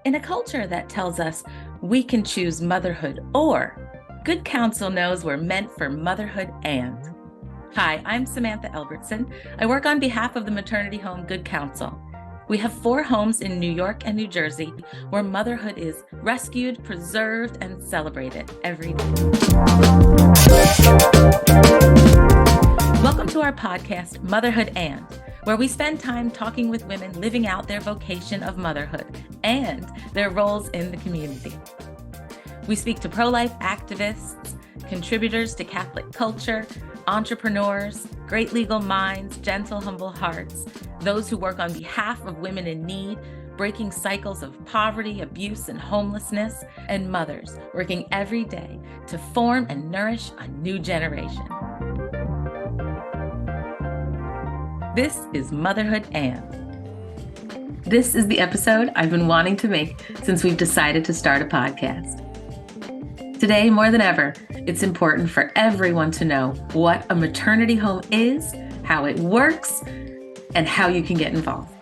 In a culture that tells us we can choose motherhood or, Good Counsel knows we're meant for motherhood and. Hi, I'm Samantha Elbertson. I work on behalf of the maternity home Good Counsel. We have 4 homes in New York and New Jersey where motherhood is rescued, preserved, and celebrated every day. Welcome to our podcast, Motherhood and, where we spend time talking with women living out their vocation of motherhood and their roles in the community. We speak to pro-life activists, contributors to Catholic culture, entrepreneurs, great legal minds, gentle, humble hearts, those who work on behalf of women in need, breaking cycles of poverty, abuse, and homelessness, and mothers working every day to form and nourish a new generation. This is Motherhood and. This is the episode I've been wanting to make since we've decided to start a podcast. Today, more than ever, it's important for everyone to know what a maternity home is, how it works, and how you can get involved.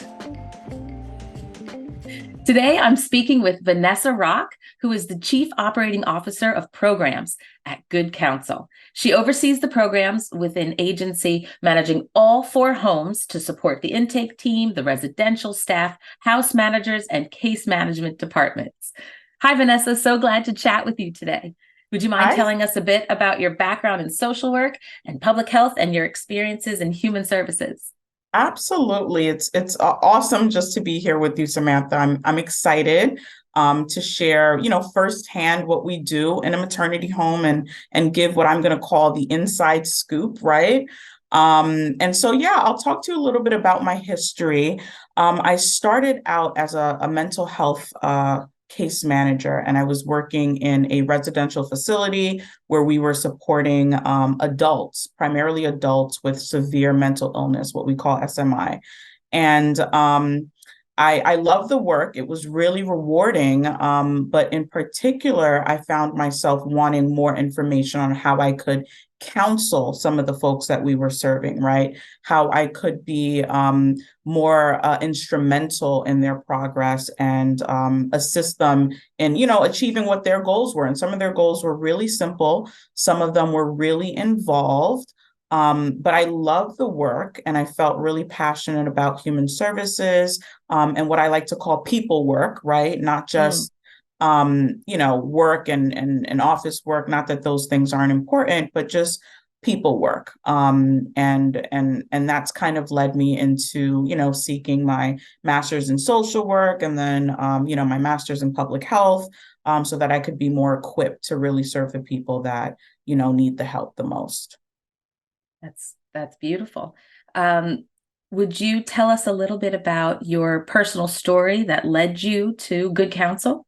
Today, I'm speaking with Vanessa Rock, who is the Chief Operating Officer of Programs at Good Counsel. She oversees the programs within agency, managing all 4 homes to support the intake team, the residential staff, house managers, and case management departments. Hi, Vanessa. So glad to chat with you today. Would you mind telling us a bit about your background in social work and public health and your experiences in human services? Absolutely. It's awesome just to be here with you, Samantha. I'm excited to share, firsthand what we do in a maternity home and give what I'm going to call the inside scoop, right? I'll talk to you a little bit about my history. I started out as a mental health case manager, and I was working in a residential facility where we were supporting adults, primarily adults with severe mental illness, what we call SMI. And I love the work. It was really rewarding. But in particular, I found myself wanting more information on how I could counsel some of the folks that we were serving, right? How I could be more instrumental in their progress and assist them in, achieving what their goals were. And some of their goals were really simple. Some of them were really involved. But I love the work, and I felt really passionate about human services and what I like to call people work, right? Not just work and office work. Not that those things aren't important, but just people work. And that's kind of led me into, seeking my master's in social work and then, my master's in public health, so that I could be more equipped to really serve the people that, need the help the most. That's beautiful. Would you tell us a little bit about your personal story that led you to Good Counsel?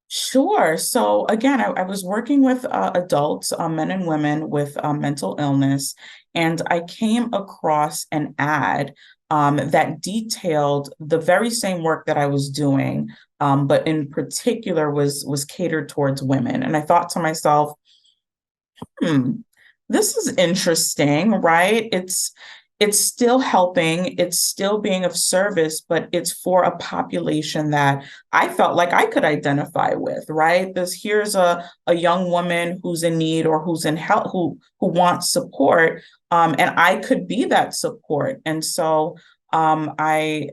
Sure. So again, I was working with adults, men and women with mental illness, and I came across an ad that detailed the very same work that I was doing, but in particular was catered towards women. And I thought to myself, this is interesting, right? It's still helping, it's still being of service, but it's for a population that I felt like I could identify with, right? Here's a young woman who's in need or who's in help, who wants support, and I could be that support. And so I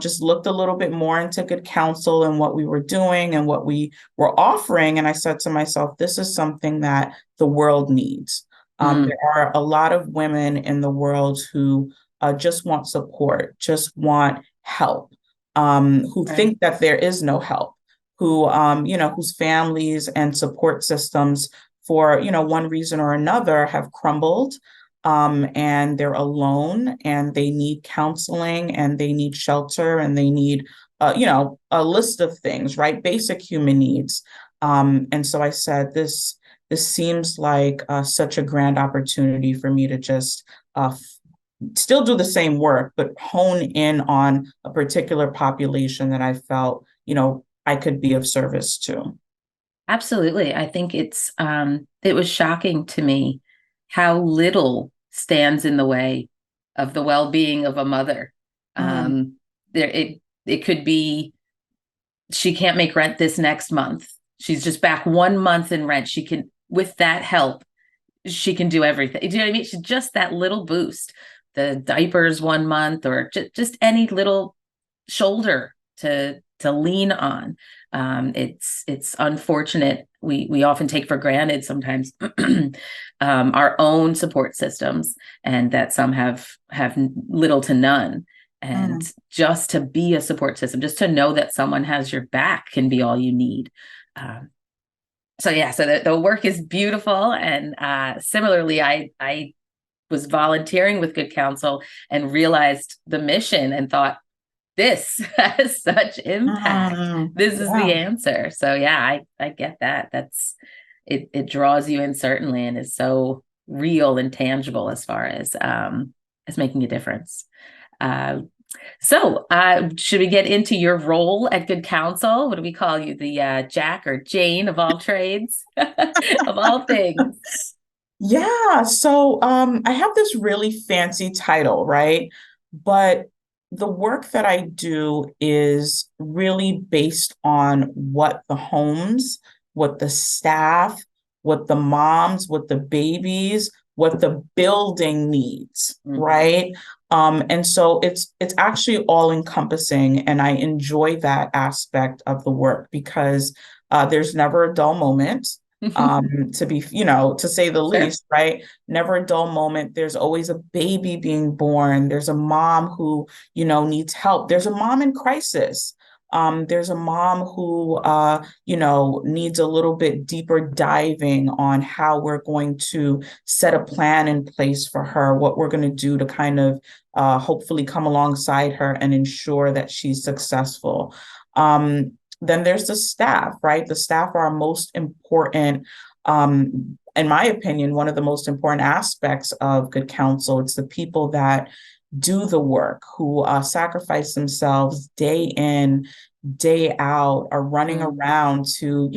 just looked a little bit more into Good Counsel and what we were doing and what we were offering. And I said to myself, this is something that the world needs. There are a lot of women in the world who just want support, just want help, who think that there is no help, who, whose families and support systems for, one reason or another have crumbled. And they're alone and they need counseling and they need shelter and they need, a list of things, right? Basic human needs. And so I said, this seems like such a grand opportunity for me to just still do the same work, but hone in on a particular population that I felt, I could be of service to. Absolutely. I think it was shocking to me how little stands in the way of the well-being of a mother. It could be she can't make rent this next month. She's just back 1 month in rent. She can, with that help, she can do everything. Do you know what I mean? She's just that little boost, the diapers 1 month, or just any little shoulder to lean on. It's unfortunate. We often take for granted sometimes our own support systems, and that some have little to none. And Mm. just to be a support system, just to know that someone has your back can be all you need. So yeah, so the work is beautiful. And similarly, I was volunteering with Good Counsel and realized the mission and thought, this has such impact. This is the Yeah. answer. So yeah, I get that. It draws you in certainly, and is so real and tangible as making a difference. Uh, should we get into your role at Good Counsel? What do we call you? The Jack or Jane of all trades, of all things, Yeah, so I have this really fancy title, right? But the work that I do is really based on what the homes, what the staff, what the moms, what the babies, what the building needs, mm-hmm. right? And so it's actually all encompassing, and I enjoy that aspect of the work because there's never a dull moment, to be, to say the Sure. least, right? Never a dull moment. There's always a baby being born. There's a mom who, needs help. There's a mom in crisis. There's a mom who, needs a little bit deeper diving on how we're going to set a plan in place for her, what we're going to do to kind of hopefully come alongside her and ensure that she's successful. Then there's the staff, right? The staff are our most important, in my opinion, one of the most important aspects of Good Counsel. It's the people that do the work, who sacrifice themselves day in, day out, are running Mm, around to,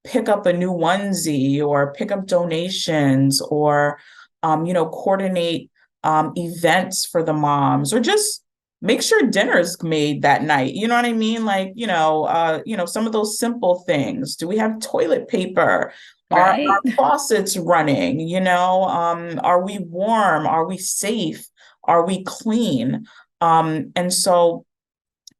pick up a new onesie or pick up donations or, coordinate events for the moms or just make sure dinner's made that night. You know what I mean? Like, some of those simple things. Do we have toilet paper? Are right. our faucets running? Are we warm? Are we safe? Are we clean? And so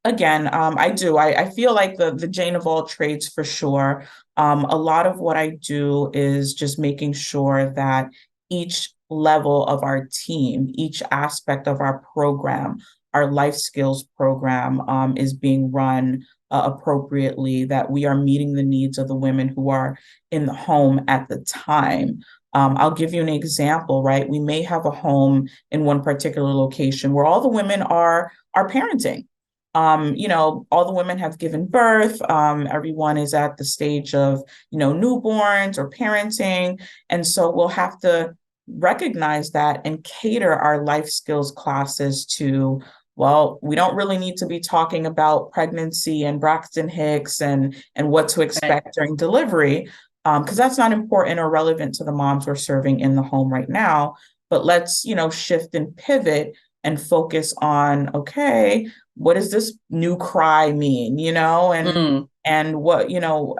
again, I feel like the Jane of all trades for sure. A lot of what I do is just making sure that each level of our team, each aspect of our program, our life skills program, is being run appropriately, that we are meeting the needs of the women who are in the home at the time. I'll give you an example, right? We may have a home in one particular location where all the women are parenting. All the women have given birth. Everyone is at the stage of, newborns or parenting. And so we'll have to recognize that and cater our life skills classes to, well, we don't really need to be talking about pregnancy and Braxton Hicks and what to Right. expect during delivery, because that's not important or relevant to the moms we're serving in the home right now. But let's, shift and pivot and focus on, okay, what does this new cry mean, Mm, and what,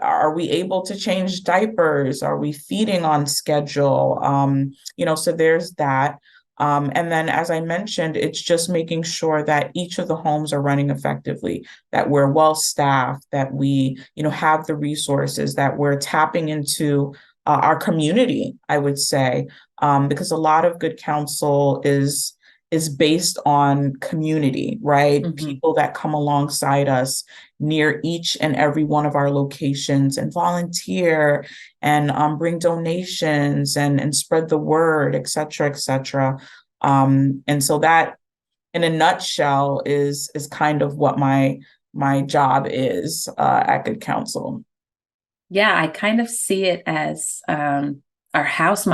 are we able to change diapers? Are we feeding on schedule? So there's that. And then, as I mentioned, it's just making sure that each of the homes are running effectively, that we're well staffed, that we, have the resources, that we're tapping into our community, I would say, because a lot of Good Counsel is based on community, right? mhm. People that come alongside us near each and every one of our locations and volunteer and bring donations and spread the word, et cetera, et cetera. And so that, in a nutshell, is kind of what my job is at Good Counsel. Yeah, I kind of see it as our house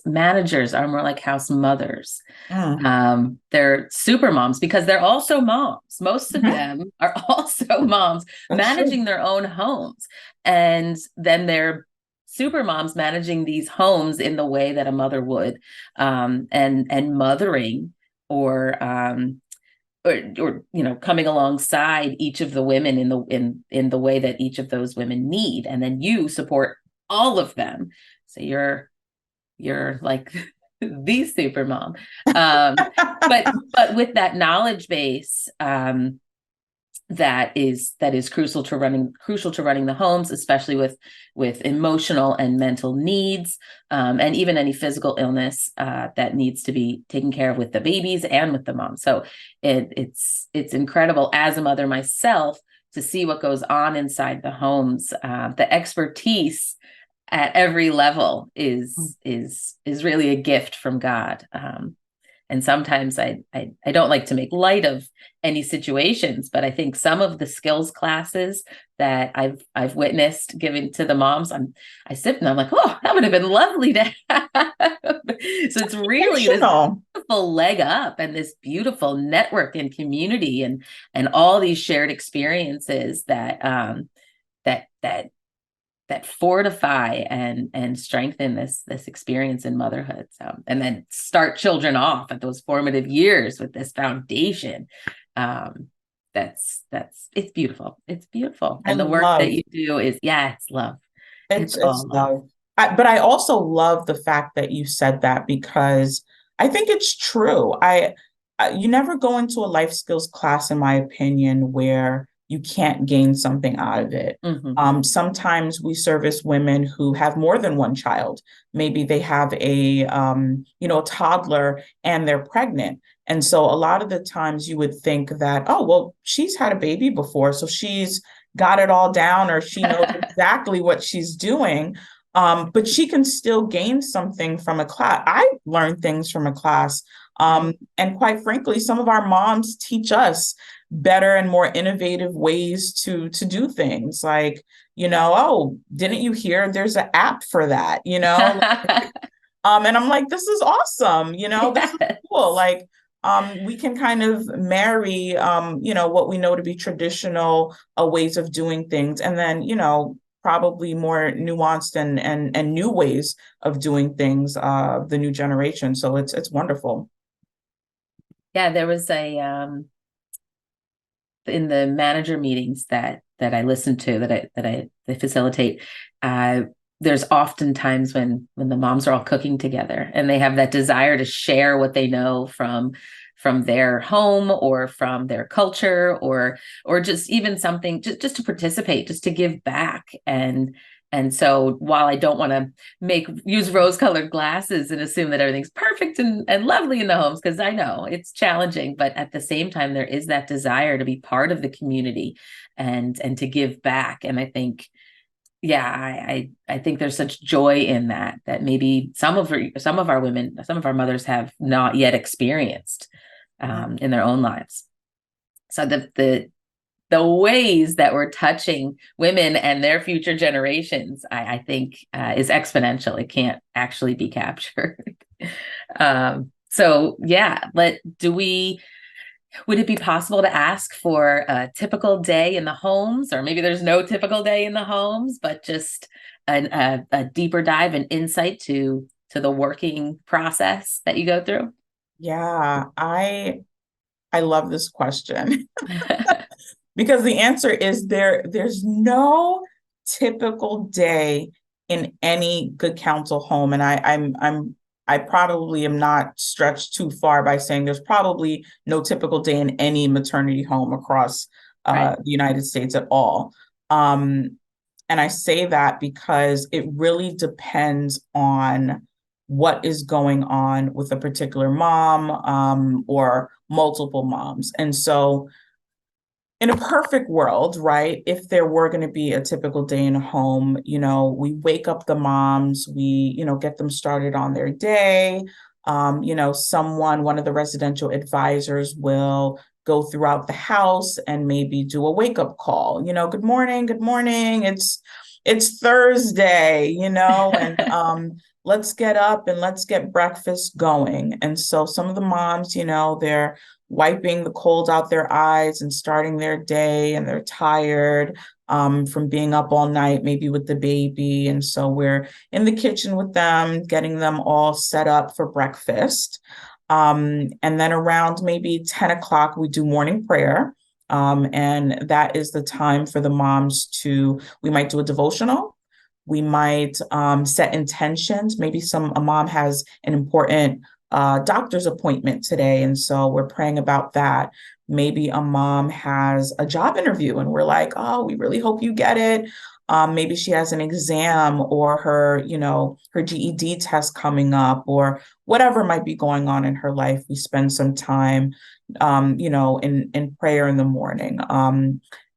managers are more like house mothers. Mm. They're super moms because they're also moms. Most of Mhm. them are also moms That's true. managing their own homes. And then they're super moms managing these homes in the way that a mother would, and mothering or or coming alongside each of the women in the way that each of those women need, and then you support all of them. So you're like the super mom. But with that knowledge base, that is crucial to running the homes, especially with emotional and mental needs, and even any physical illness that needs to be taken care of with the babies and with the mom. So it's incredible as a mother myself to see what goes on inside the homes. The expertise at every level is really a gift from God. And sometimes I don't like to make light of any situations, but I think some of the skills classes that I've witnessed given to the moms, I sit and I'm like, oh, that would have been lovely to have. So it's really this beautiful leg up and this beautiful network and community and all these shared experiences that fortify and strengthen this experience in motherhood. So, and then start children off at those formative years with this foundation. It's beautiful. It's beautiful. And the work that you do is, it's love. It's all love. But I also love the fact that you said that, because I think it's true. You never go into a life skills class, in my opinion, where you can't gain something out of it. Mm-hmm. Sometimes we service women who have more than one child. Maybe they have a toddler and they're pregnant. And so a lot of the times you would think that, oh, well, she's had a baby before, so she's got it all down, or she knows exactly what she's doing. But she can still gain something from a class. I learned things from a class. And quite frankly, some of our moms teach us better and more innovative ways to do things, like, oh, didn't you hear there's an app for that, and I'm like, this is awesome, this is cool. Like, we can kind of marry what we know to be traditional ways of doing things, and then probably more nuanced and new ways of doing things, the new generation. So it's wonderful. Yeah, there was in the manager meetings that I listen to, that I facilitate, there's often times when the moms are all cooking together and they have that desire to share what they know from their home or from their culture, or just even something just to participate, just to give back. And so while I don't want to use rose-colored glasses and assume that everything's perfect and lovely in the homes, because I know it's challenging, but at the same time, there is that desire to be part of the community and to give back. And I think, I think there's such joy in that maybe some of our women, some of our mothers have not yet experienced in their own lives. So the ways that we're touching women and their future generations, I think, is exponential. It can't actually be captured. So yeah, would it be possible to ask for a typical day in the homes, or maybe there's no typical day in the homes, but just a deeper dive and insight to the working process that you go through? Yeah, I love this question. Because the answer is there's no typical day in any Good Counsel home. And I probably am not stretched too far by saying there's probably no typical day in any maternity home across the United States at all. And I say that because it really depends on what is going on with a particular mom, or multiple moms. And so in a perfect world, right, if there were going to be a typical day in a home, we wake up the moms, we, get them started on their day. One of the residential advisors will go throughout the house and maybe do a wake-up call. Good morning, it's Thursday, and let's get up and let's get breakfast going. And so some of the moms, they're wiping the cold out their eyes and starting their day, and they're tired from being up all night, maybe with the baby. And so we're in the kitchen with them, getting them all set up for breakfast. And then around maybe 10 o'clock, we do morning prayer. And that is the time for the moms we might do a devotional. We might set intentions. Maybe a mom has an important doctor's appointment today. And so we're praying about that. Maybe a mom has a job interview and we're like, oh, we really hope you get it. Maybe she has an exam or her GED test coming up or whatever might be going on in her life. We spend some time, in prayer in the morning.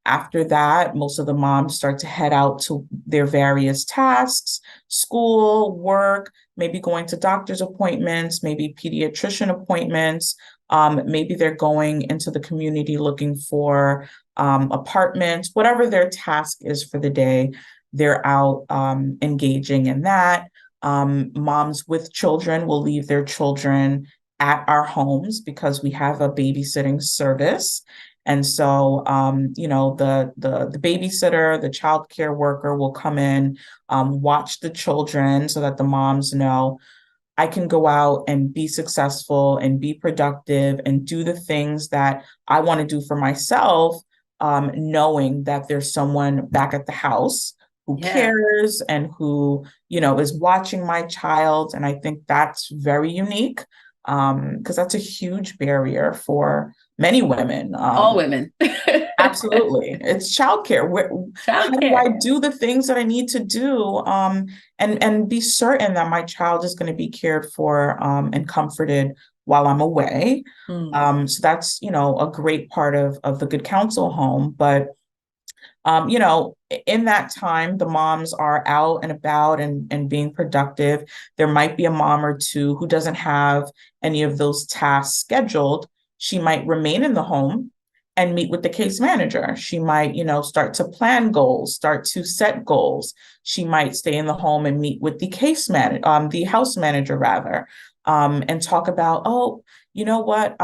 After that, most of the moms start to head out to their various tasks, school, work, maybe going to doctor's appointments, maybe pediatrician appointments. Maybe they're going into the community looking for apartments, whatever their task is for the day, they're out engaging in that. Moms with children will leave their children at our homes because we have a babysitting service. And so, the babysitter, the child care worker will come in, watch the children so that the moms know I can go out and be successful and be productive and do the things that I want to do for myself, knowing that there's someone back at the house who cares and who, is watching my child. And I think that's very unique because that's a huge barrier for many women. All women. Absolutely. It's childcare. How do I do the things that I need to do and be certain that my child is going to be cared for and comforted while I'm away? So that's, a great part of the Good Counsel home. But, in that time, the moms are out and about and being productive. There might be a mom or two who doesn't have any of those tasks scheduled. She might remain in the home and meet with the case manager. She might, start to plan goals, start to set goals. She might stay in the home and meet with the house manager rather, and talk about, oh, you know what?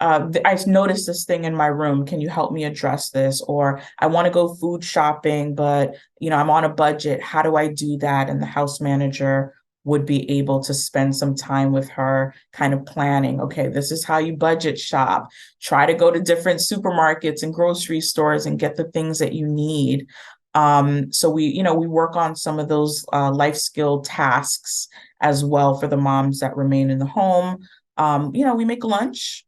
I've noticed this thing in my room. Can you help me address this? Or I want to go food shopping, but I'm on a budget. How do I do that? And the house manager would be able to spend some time with her kind of planning. Okay, this is how you budget shop. Try to go to different supermarkets and grocery stores and get the things that you need. So we work on some of those life skill tasks as well for the moms that remain in the home. We make lunch.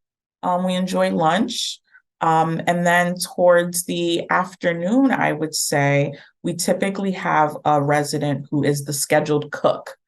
We enjoy lunch. And then towards the afternoon, I would say we typically have a resident who is the scheduled cook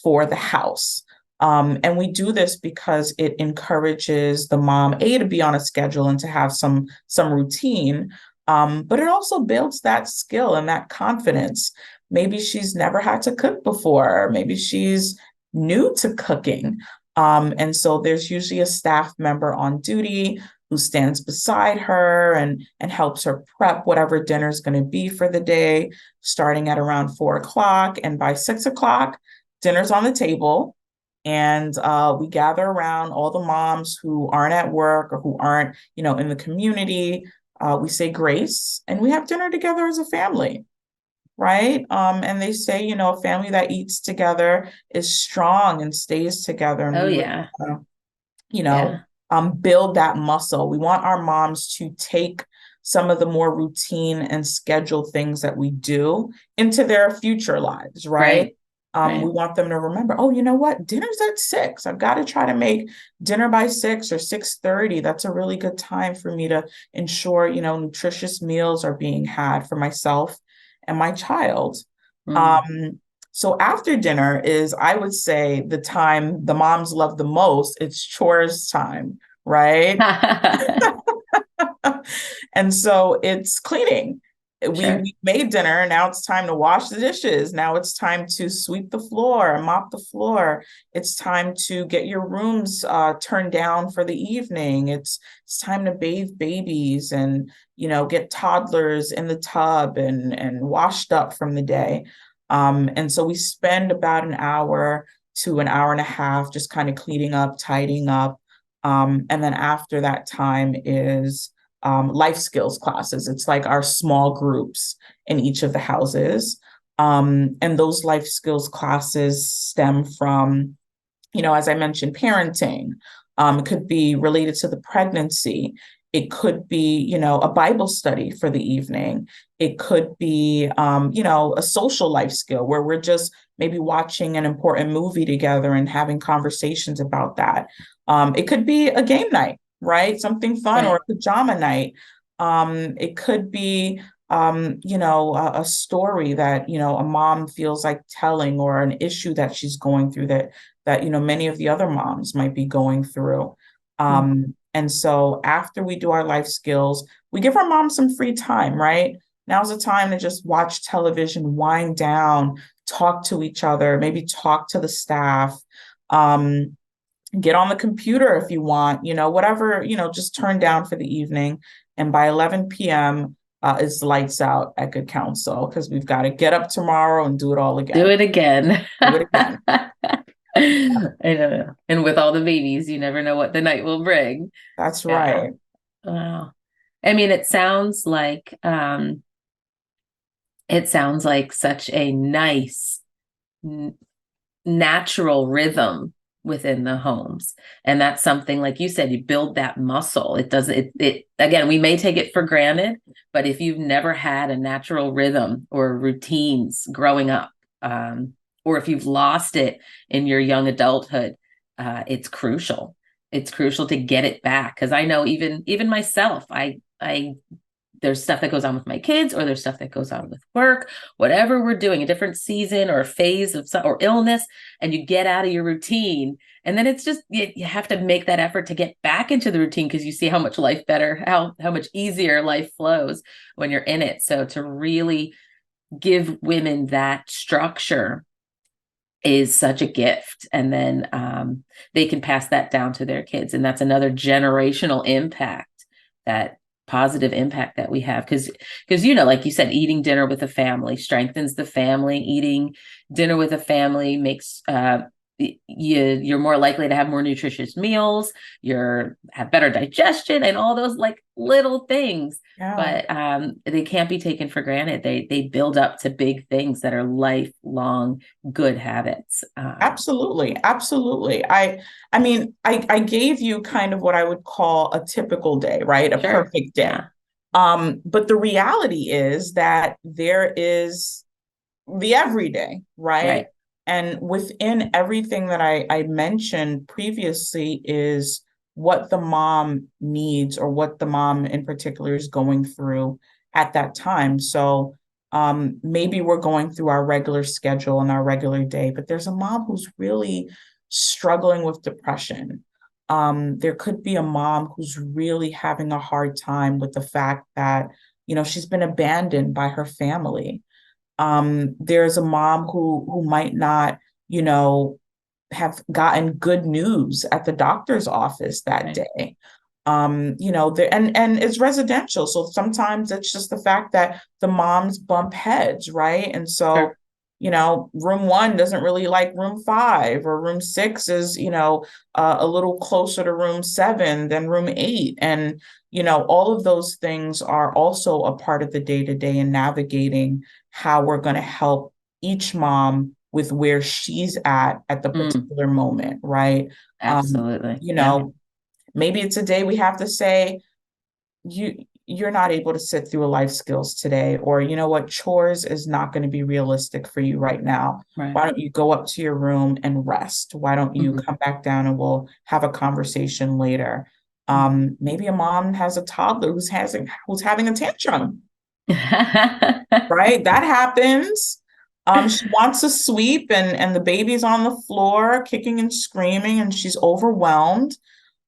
for the house. And we do this because it encourages the mom, to be on a schedule and to have some routine. But it also builds that skill and that confidence. Maybe she's never had to cook before. Maybe she's new to cooking. And so there's usually a staff member on duty who stands beside her and helps her prep whatever dinner is going to be for the day, starting at around 4 o'clock. And by 6 o'clock, dinner's on the table. And we gather around all the moms who aren't at work or who aren't, in the community. We say grace and we have dinner together as a family. Right. And they say, a family that eats together is strong and stays together. And build that muscle. We want our moms to take some of the more routine and scheduled things that we do into their future lives. Right. We want them to remember, oh, you know what? Dinner's at 6. I've got to try to make dinner by 6 or 6:30. That's a really good time for me to ensure, nutritious meals are being had for myself and my child. So after dinner is, I would say, the time the moms love the most. It's chores time, right? And so it's cleaning. We made dinner. Now it's time to wash the dishes. Now it's time to sweep the floor and mop the floor. It's time to get your rooms turned down for the evening. It's time to bathe babies and, get toddlers in the tub and washed up from the day. And so we spend about an hour to an hour and a half just kind of cleaning up, tidying up. And then after that time is life skills classes. It's like our small groups in each of the houses. And those life skills classes stem from, as I mentioned, parenting. It could be related to the pregnancy. It could be, a Bible study for the evening. It could be, a social life skill where we're just maybe watching an important movie together and having conversations about that. It could be a game night, right? Something fun, or Right. a pajama night. It could be, a story that, a mom feels like telling, or an issue that she's going through that many of the other moms might be going through. Mm. And so after we do our life skills, we give our mom some free time, right? Now's the time to just watch television, wind down, talk to each other, maybe talk to the staff, um, get on the computer if you want, whatever, just turn down for the evening. And by 11 p.m., is lights out at Good Counsel, because we've got to get up tomorrow and do it all Do again. it again. Do it again. I know. And with all the babies, you never know what the night will bring. That's Yeah. right. Wow. I mean, it sounds like such a nice, n- natural rhythm within the homes. And that's something, like you said, you build that muscle. It doesn't, it again, we may take it for granted, but if you've never had a natural rhythm or routines growing up, or if you've lost it in your young adulthood, it's crucial. It's crucial to get it back. Cause I know even myself, I there's stuff that goes on with my kids, or there's stuff that goes on with work, whatever we're doing, a different season or a phase of some, or illness, and you get out of your routine. And then it's just, you have to make that effort to get back into the routine, because you see how much life better, how much easier life flows when you're in it. So to really give women that structure is such a gift. And then they can pass that down to their kids. And that's another generational impact, that positive impact that we have. Because like you said, eating dinner with a family strengthens the family. Eating dinner with a family makes you're more likely to have more nutritious meals, you're have better digestion, and all those like little things. Yeah. But they can't be taken for granted. They build up to big things that are lifelong good habits. Absolutely, absolutely. I mean, I gave you kind of what I would call a typical day, right? A Sure. perfect day. Yeah. But the reality is that there is the everyday, right? Right. And within everything that I mentioned previously is what the mom needs, or what the mom in particular is going through at that time. So maybe we're going through our regular schedule and our regular day, but there's a mom who's really struggling with depression. There could be a mom who's really having a hard time with the fact that, she's been abandoned by her family. There's a mom who might not, you know, have gotten good news at the doctor's office that Right. day. There, and it's residential, so sometimes it's just the fact that the moms bump heads, right? And so, Sure. room one doesn't really like room five, or room six is, a little closer to room seven than room eight. And all of those things are also a part of the day to day, and navigating how we're going to help each mom with where she's at the Mm, particular moment, right? Um, absolutely. you Yeah. know, maybe it's a day we have to say, you're not able to sit through a life skills today, or you know what, chores is not going to be realistic for you right now. Right. Why don't you go up to your room and rest? Why don't you Mhm. come back down and we'll have a conversation later? Mhm. Maybe a mom has a toddler who's having a tantrum, right? That happens. She wants to sweep, and the baby's on the floor kicking and screaming, and she's overwhelmed.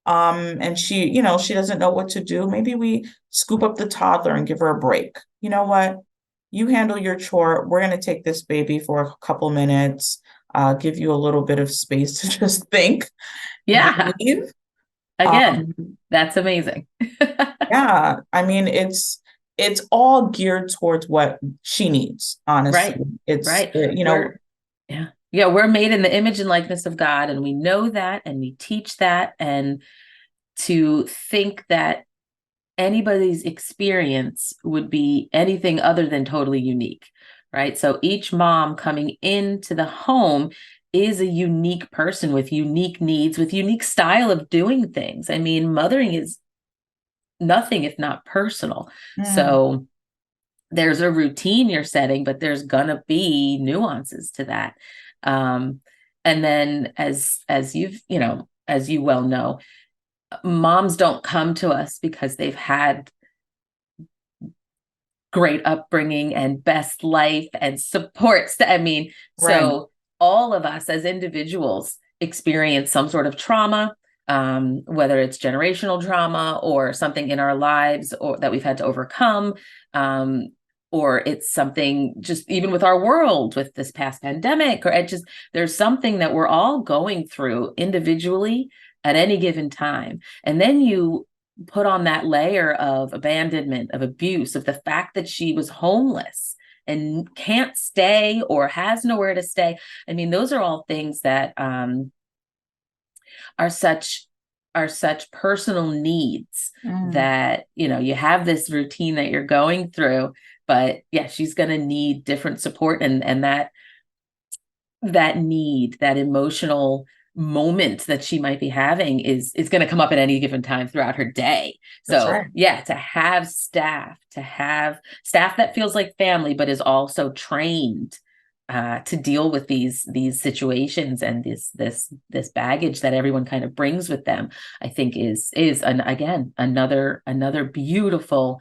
And she doesn't know what to do. Maybe we scoop up the toddler and give her a break. You know what? You handle your chore. We're going to take this baby for a couple minutes, give you a little bit of space to just think, Yeah. breathe. Again, Um, that's amazing. yeah, I mean, it's all geared towards what she needs, honestly. Right. It's Right. Yeah. Yeah, we're made in the image and likeness of God, and we know that, and we teach that. And to think that anybody's experience would be anything other than totally unique, right? So each mom coming into the home is a unique person with unique needs, with unique style of doing things. I mean, mothering is nothing if not personal. Mm, So there's a routine you're setting, but there's gonna be nuances to that. Um, and then as you've, as you well know, moms don't come to us because they've had great upbringing and best life and supports. I mean, right, so all of us as individuals experience some sort of trauma, whether it's generational trauma or something in our lives or that we've had to overcome, or it's something just even with our world with this past pandemic, or it just there's something that we're all going through individually at any given time. And then you put on that layer of abandonment, of abuse, of the fact that she was homeless and can't stay or has nowhere to stay. I mean, those are all things that are such personal needs mm, that, you have this routine that you're going through, but yeah, she's going to need different support, and that need, that emotional moment that she might be having is going to come up at any given time throughout her day. that's So right. yeah, to have staff that feels like family, but is also trained to deal with these situations and this baggage that everyone kind of brings with them, I think is again another beautiful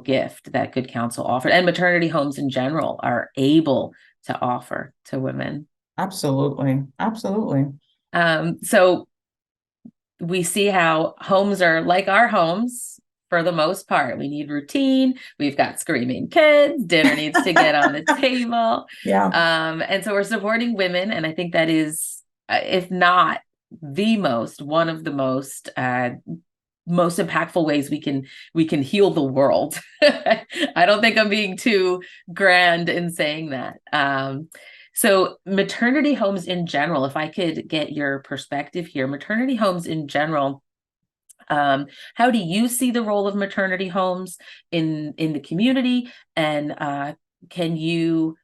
gift that Good Counsel offered, and maternity homes in general are able to offer to women. Absolutely. Absolutely. So we see how homes are like our homes for the most part. We need routine. We've got screaming kids. Dinner needs to get on the table. Yeah, And so we're supporting women. And I think that is, if not one of the most impactful ways we can heal the world. I don't think I'm being too grand in saying that. So maternity homes in general, if I could get your perspective here, maternity homes in general, how do you see the role of maternity homes in the community? And can you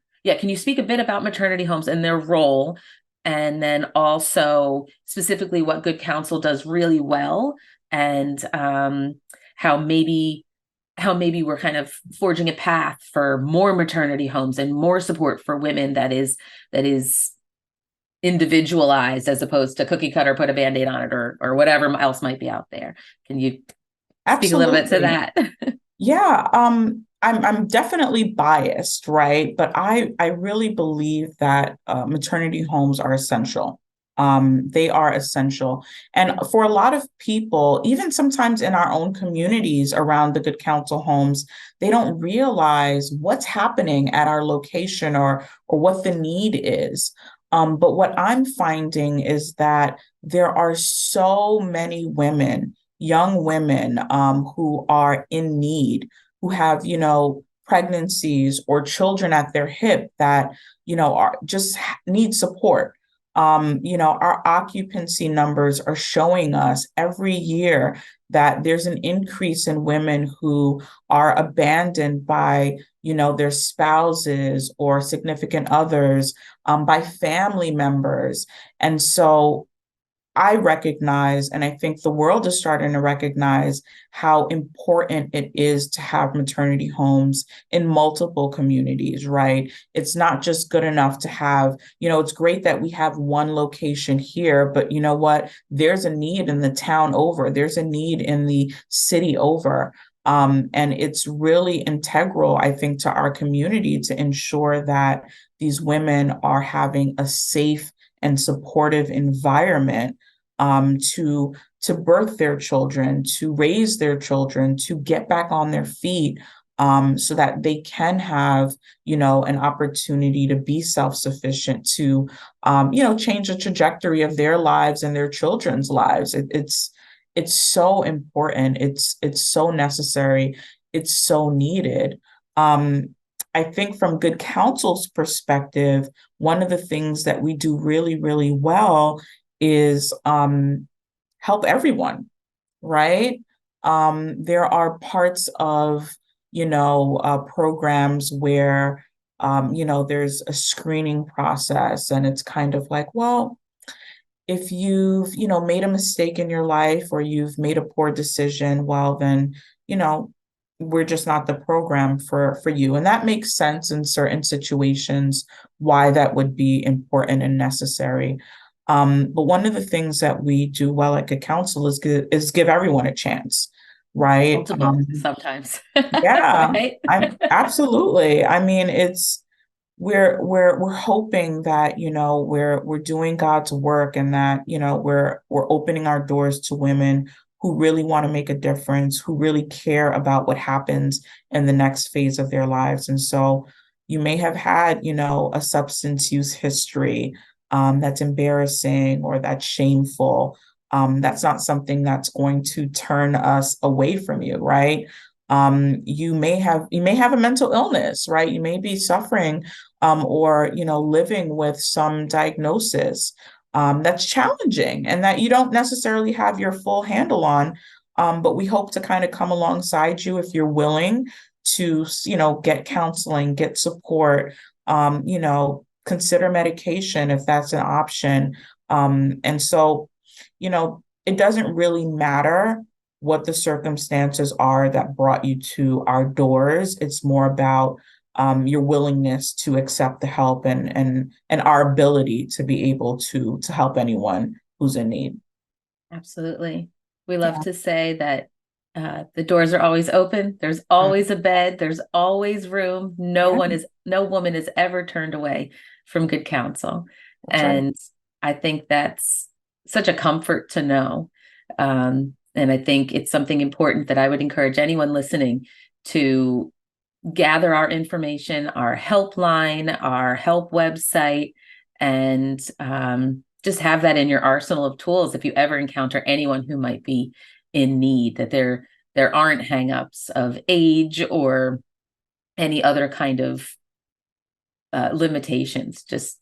speak a bit about maternity homes and their role, and then also specifically what Good Counsel does really well, and how maybe we're kind of forging a path for more maternity homes and more support for women that is individualized as opposed to cookie cutter, put a band-aid on it, or whatever else might be out there. Can you speak a little bit to absolutely. that? Yeah, I'm definitely biased, right? But I really believe that maternity homes are essential. They are essential. And for a lot of people, even sometimes in our own communities around the Good Counsel homes, they don't realize what's happening at our location or what the need is. But what I'm finding is that there are so many women, young women, who are in need, who have, pregnancies or children at their hip that, are just need support. Our occupancy numbers are showing us every year that there's an increase in women who are abandoned by, their spouses or significant others, by family members. And so I recognize, and I think the world is starting to recognize how important it is to have maternity homes in multiple communities, right? It's not just good enough to have, it's great that we have one location here, but you know what? There's a need in the town over, there's a need in the city over. And it's really integral, I think, to our community to ensure that these women are having a safe and supportive environment, to birth their children, to raise their children, to get back on their feet, so that they can have, an opportunity to be self-sufficient, to, change the trajectory of their lives and their children's lives. It's so important. It's so necessary. It's so needed. I think from Good Counsel's perspective, one of the things that we do really, really well is, help everyone, right? There are parts of, programs where There's a screening process, and it's kind of like, well, if you've, made a mistake in your life or you've made a poor decision, well, then, you know, we're just not the program for you. And that makes sense in certain situations why that would be important and necessary. But one of the things that we do well at Good Counsel is give everyone a chance, right? Multiple sometimes. Yeah, Right? I'm absolutely. I mean, we're hoping that we're doing God's work, and that we're opening our doors to women who really want to make a difference, who really care about what happens in the next phase of their lives. And so you may have had a substance use history, that's embarrassing or that's shameful. That's not something that's going to turn us away from you, right? You may have a mental illness, right? You may be suffering, or living with some diagnosis, that's challenging and that you don't necessarily have your full handle on. But we hope to kind of come alongside you if you're willing to, get counseling, get support, consider medication if that's an option. And so, it doesn't really matter what the circumstances are that brought you to our doors. It's more about your willingness to accept the help, and our ability to be able to help anyone who's in need. Absolutely. We love Yeah. to say that the doors are always open. There's always a bed. There's always room. Yeah, No woman is ever turned away from Good Counsel. that's right. And I think that's such a comfort to know. And I think it's something important that I would encourage anyone listening to gather our information, our helpline, our help website, and just have that in your arsenal of tools if you ever encounter anyone who might be in need, that there aren't hangups of age or any other kind of limitations. Just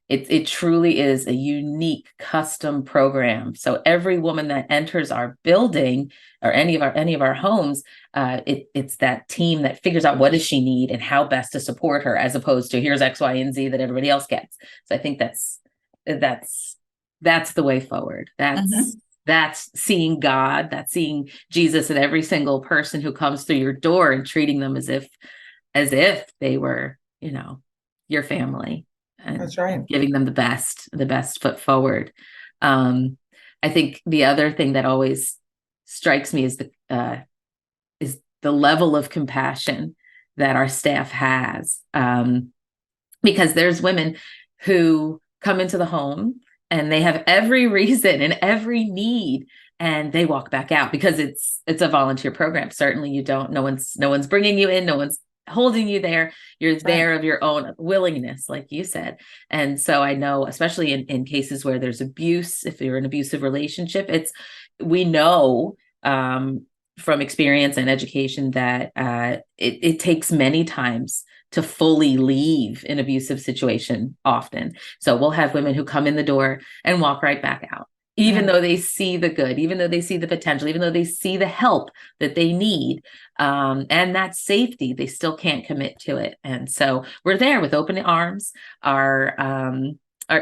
it truly is a unique custom program. So every woman that enters our building or any of our homes, it's that team that figures out what does she need and how best to support her, as opposed to here's X, Y, and Z that everybody else gets. So I think that's the way forward. Mhm. That's seeing God, that's seeing Jesus in every single person who comes through your door and treating them as if they were, your family, and, That's right. and giving them the best foot forward. Um, I think the other thing that always strikes me is the level of compassion that our staff has, because there's women who come into the home and they have every reason and every need, and they walk back out because it's a volunteer program. Certainly you don't, no one's bringing you in, no one's holding you there. You're Right. there of your own willingness, like you said. And so I know, especially in cases where there's abuse, if you're in an abusive relationship, we know, from experience and education, that it takes many times to fully leave an abusive situation often. So we'll have women who come in the door and walk right back out, even Mm. though they see the good, even though they see the potential, even though they see the help that they need, and that safety, they still can't commit to it. And so we're there with open arms. Our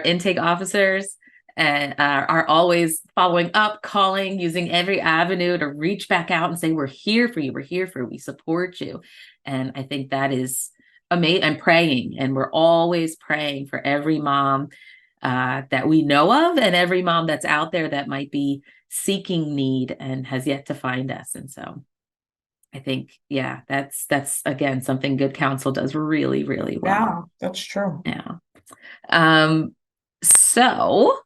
intake officers and are always following up, calling, using every avenue to reach back out and say, we're here for you. We're here for you. We support you. And I think that is amazing. I'm praying, and we're always praying for every mom that we know of, and every mom that's out there that might be seeking need and has yet to find us. And so I think, yeah, that's again something Good Counsel does really, really well. Yeah, that's true. Yeah. So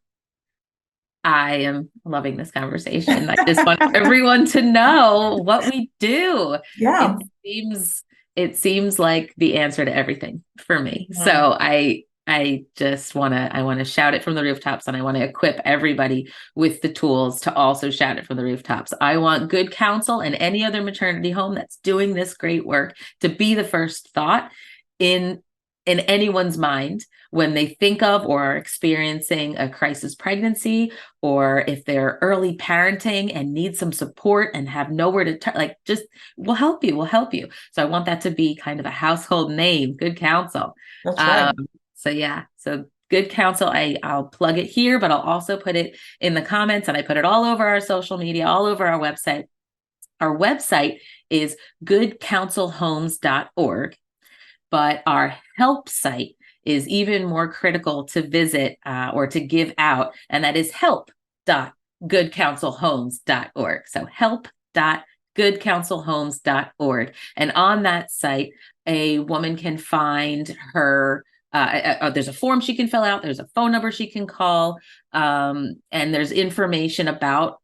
I am loving this conversation. I just want everyone to know what we do. Yeah. It seems like the answer to everything for me. Mm. So I just want to shout it from the rooftops, and I want to equip everybody with the tools to also shout it from the rooftops. I want Good Counsel and any other maternity home that's doing this great work to be the first thought in in anyone's mind when they think of or are experiencing a crisis pregnancy, or if they're early parenting and need some support and have nowhere to turn, like, just we'll help you. So I want that to be kind of a household name, Good Counsel. That's right. Um, so yeah, so Good Counsel, I'll plug it here, but I'll also put it in the comments, and I put it all over our social media, all over our website. Our website is goodcounselhomes.org. But our help site is even more critical to visit or to give out, and that is help.goodcounselhomes.org. So help.goodcounselhomes.org. And on that site, a woman can find her. There's a form she can fill out. There's a phone number she can call, and there's information about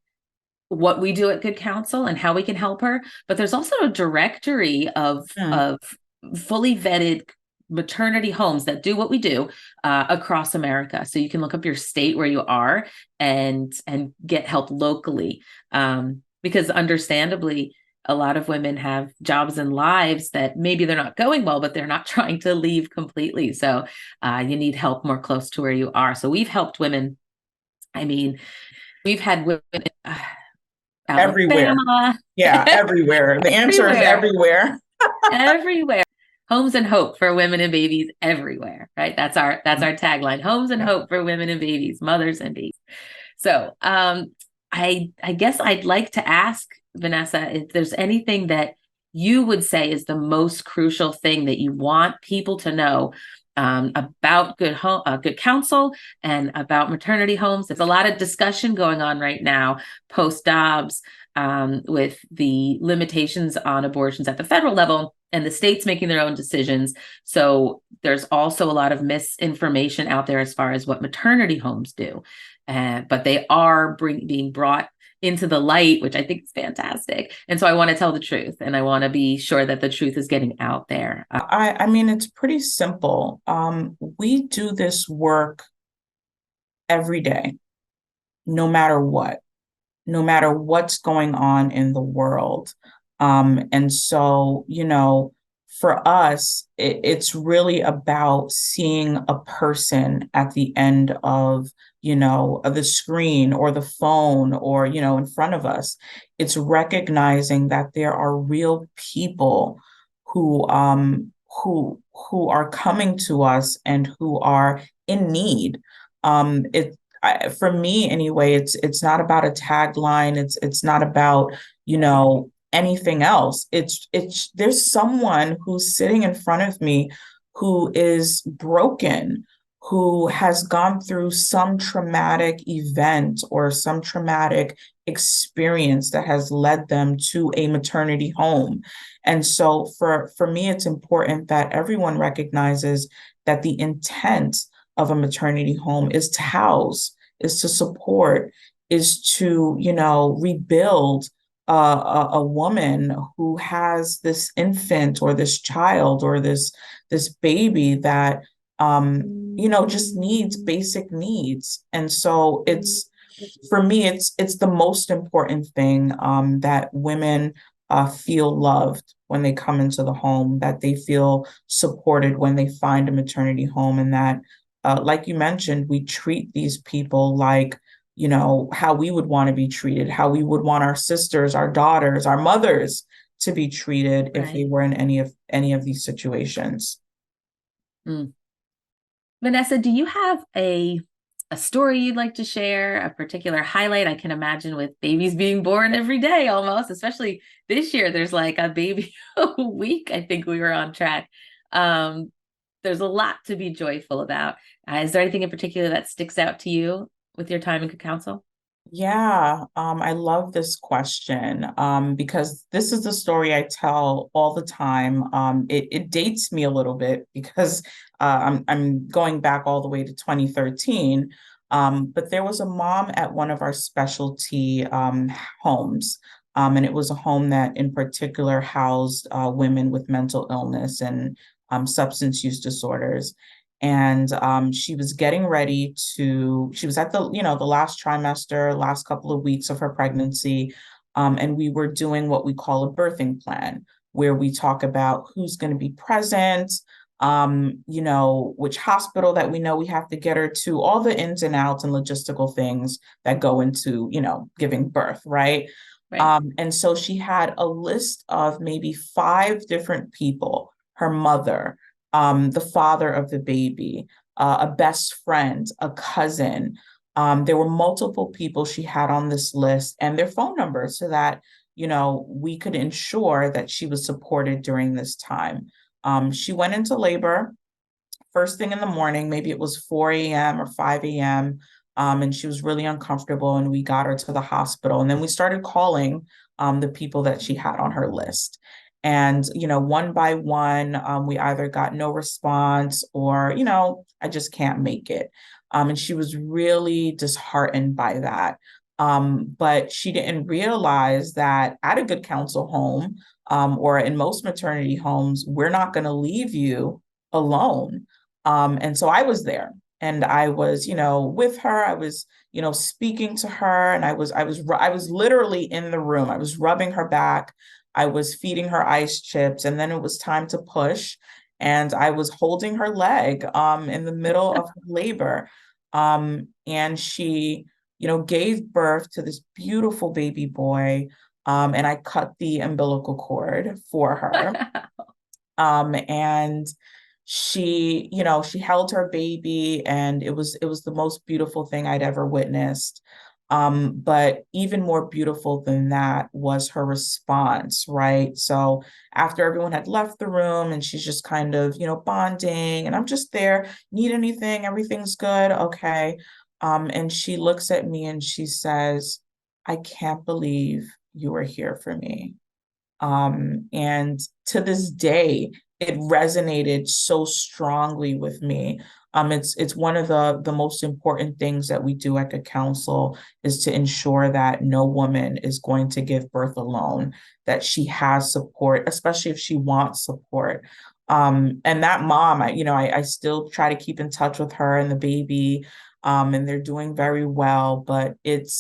what we do at Good Counsel and how we can help her. But there's also a directory of fully vetted maternity homes that do what we do across America. So you can look up your state where you are and get help locally. Because understandably, a lot of women have jobs and lives that maybe they're not going well, but they're not trying to leave completely. So you need help more close to where you are. So we've helped women. I mean, we've had women Everywhere. Alabama, Yeah, everywhere. The answer is everywhere, everywhere. everywhere. Homes and hope for women and babies everywhere, right? That's our tagline. Homes and Yeah. hope for women and babies, mothers and babies. So I guess I'd like to ask Vanessa if there's anything that you would say is the most crucial thing that you want people to know about Good Counsel and about maternity homes. There's a lot of discussion going on right now post Dobbs with the limitations on abortions at the federal level and the states making their own decisions. So there's also a lot of misinformation out there as far as what maternity homes do. But they are being brought into the light, which I think is fantastic. And so I want to tell the truth, and I want to be sure that the truth is getting out there. I mean, it's pretty simple. We do this work every day, no matter what, no matter what's going on in the world. And so, for us, it's really about seeing a person at the end of the screen or the phone or, in front of us. It's recognizing that there are real people who are coming to us and who are in need. For me anyway, it's not about a tagline. It's not about, anything else. It's there's someone who's sitting in front of me who is broken, who has gone through some traumatic event or some traumatic experience that has led them to a maternity home. And so for me, it's important that everyone recognizes that the intent of a maternity home is to house, is to support, is to, rebuild a woman who has this infant or this child or this baby that just needs basic needs. And so for me, it's the most important thing that women feel loved when they come into the home, that they feel supported when they find a maternity home, and that, like you mentioned, we treat these people like, how we would want to be treated, how we would want our sisters, our daughters, our mothers to be treated if they were in any of these situations. Mm. Vanessa, do you have a story you'd like to share, a particular highlight? I can imagine with babies being born every day almost, especially this year, there's like a baby a week. I think we were on track. There's a lot to be joyful about. Is there anything in particular that sticks out to you with your time in Good Counsel? Yeah, I love this question because this is the story I tell all the time. It dates me a little bit because I'm going back all the way to 2013. But there was a mom at one of our specialty homes, and it was a home that in particular housed women with mental illness and substance use disorders. And she was getting ready she was at the last trimester, last couple of weeks of her pregnancy. And we were doing what we call a birthing plan, where we talk about who's going to be present, which hospital that we know we have to get her to, all the ins and outs and logistical things that go into, giving birth, right? Right. And so she had a list of maybe five different people: her mother, the father of the baby, a best friend, a cousin. There were multiple people she had on this list and their phone numbers so that, we could ensure that she was supported during this time. She went into labor first thing in the morning, maybe it was 4 a.m. or 5 a.m. And she was really uncomfortable, and we got her to the hospital. And then we started calling the people that she had on her list. And, one by one, we either got no response or, I just can't make it. And she was really disheartened by that. But she didn't realize that at a Good Counsel home, or in most maternity homes, we're not going to leave you alone. And so I was there, and I was, with her. I was, speaking to her, and I was literally in the room. I was rubbing her back. I was feeding her ice chips, and then it was time to push. And I was holding her leg, in the middle of her labor. And she, gave birth to this beautiful baby boy. And I cut the umbilical cord for her. And she held her baby, and it was the most beautiful thing I'd ever witnessed. But even more beautiful than that was her response, right? So after everyone had left the room, and she's just kind of, bonding, and I'm just there, need anything, everything's good, okay. And she looks at me and she says, "I can't believe you were here for me." And to this day, it resonated so strongly with me. It's one of the most important things that we do at Good Counsel, is to ensure that no woman is going to give birth alone, that she has support, especially if she wants support. And that mom, I still try to keep in touch with her and the baby, and they're doing very well. But it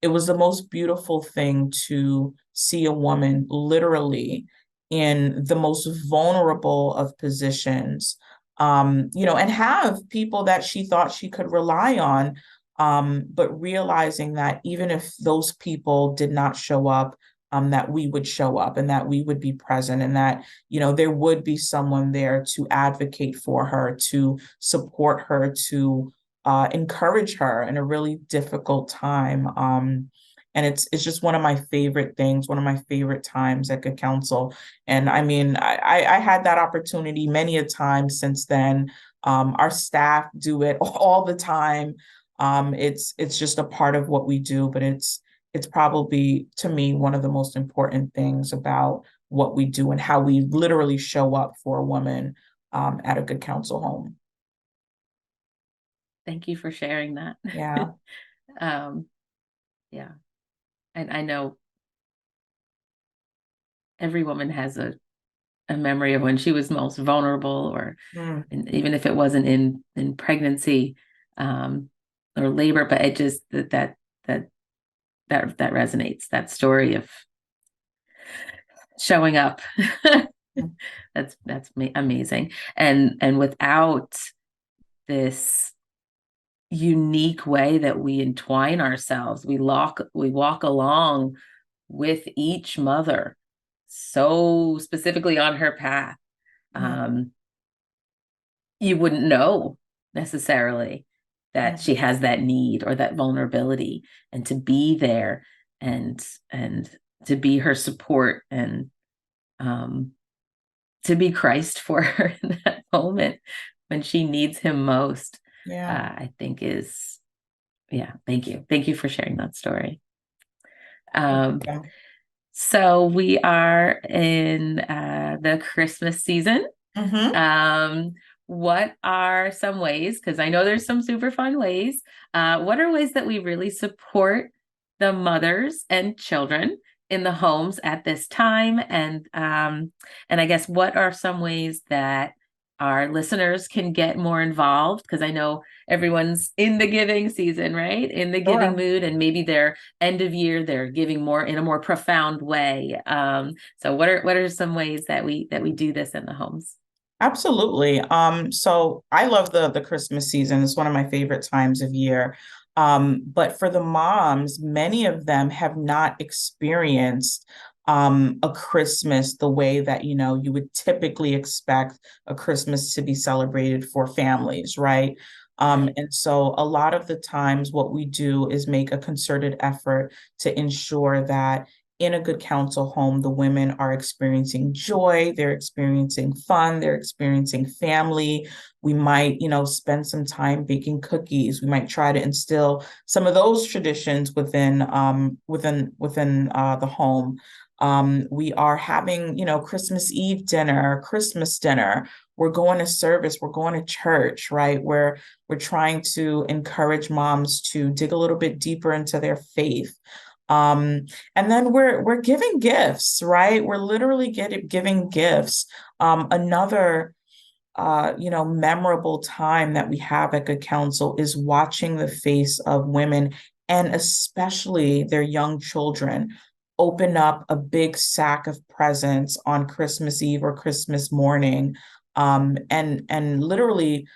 was the most beautiful thing to see a woman literally in the most vulnerable of positions, and have people that she thought she could rely on, but realizing that even if those people did not show up, that we would show up, and that we would be present, and that, there would be someone there to advocate for her, to support her, to encourage her in a really difficult time. And it's just one of my favorite things, one of my favorite times at Good Counsel. And I mean, I had that opportunity many a time since then. Our staff do it all the time. It's just a part of what we do, but it's probably, to me, one of the most important things about what we do and how we literally show up for a woman at a Good Counsel home. Thank you for sharing that. Yeah. Yeah. And I know every woman has a memory of when she was most vulnerable, or Mm. even if it wasn't in pregnancy, or labor, but it just that resonates, that story of showing up. That's amazing. And without this unique way that we entwine ourselves, we walk along with each mother so specifically on her path. Mm. You wouldn't know necessarily that Mm. she has that need or that vulnerability, and to be there, and to be her support, and to be Christ for her in that moment when she needs him most. Yeah. I think is, yeah, thank you for sharing that story. Yeah. So we are in the Christmas season. Mm-hmm. Um, what are some ways, because I know there's some super fun ways, what are ways that we really support the mothers and children in the homes at this time? And I guess, what are some ways that our listeners can get more involved? Because I know everyone's in the giving season, right? In the giving Sure. mood, and maybe their end of year, they're giving more in a more profound way. So what are some ways that we do this in the homes? Absolutely. So I love the Christmas season. It's one of my favorite times of year. But for the moms, many of them have not experienced a Christmas the way that, you would typically expect a Christmas to be celebrated for families, right? Right. And so a lot of the times what we do is make a concerted effort to ensure that in a good counsel home, the women are experiencing joy, they're experiencing fun, they're experiencing family. We might, spend some time baking cookies. We might try to instill some of those traditions within the home. We are having, Christmas Eve dinner, Christmas dinner. We're going to service, we're going to church, right? We're trying to encourage moms to dig a little bit deeper into their faith. Um, and then we're giving gifts, right? We're literally giving gifts. Another memorable time that we have at Good Counsel is watching the face of women and especially their young children open up a big sack of presents on Christmas Eve or Christmas morning, and literally,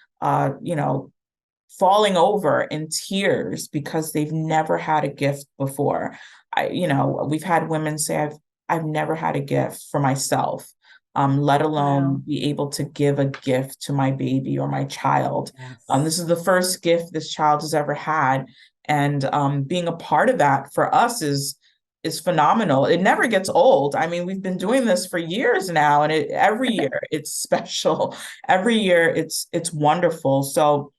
falling over in tears because they've never had a gift before. We've had women say, I've never had a gift for myself, let alone Wow. be able to give a gift to my baby or my child. This Yes. is the first gift this child has ever had. And being a part of that for us is phenomenal. It never gets old. I mean, we've been doing this for years now, and every year it's special. Every year it's wonderful. So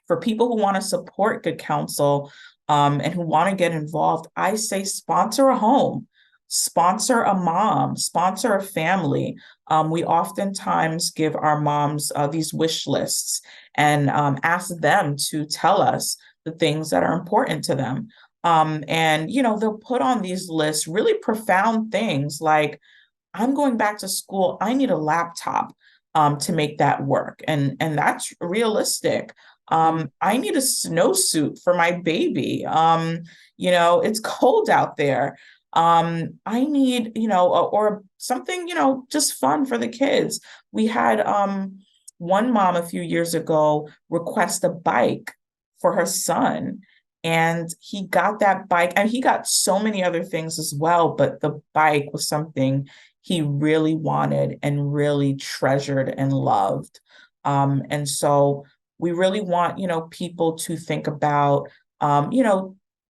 for people who want to support Good Counsel, and who want to get involved, I say sponsor a home, sponsor a mom, sponsor a family. We oftentimes give our moms these wish lists and ask them to tell us the things that are important to them. And, they'll put on these lists really profound things like, I'm going back to school. I need a laptop to make that work. And that's realistic. Mm. I need a snowsuit for my baby. It's cold out there. I need, or something, just fun for the kids. We had one mom a few years ago request a bike for her son. And he got that bike, and he got so many other things as well, but the bike was something he really wanted and really treasured and loved. And so we really want, people to think about,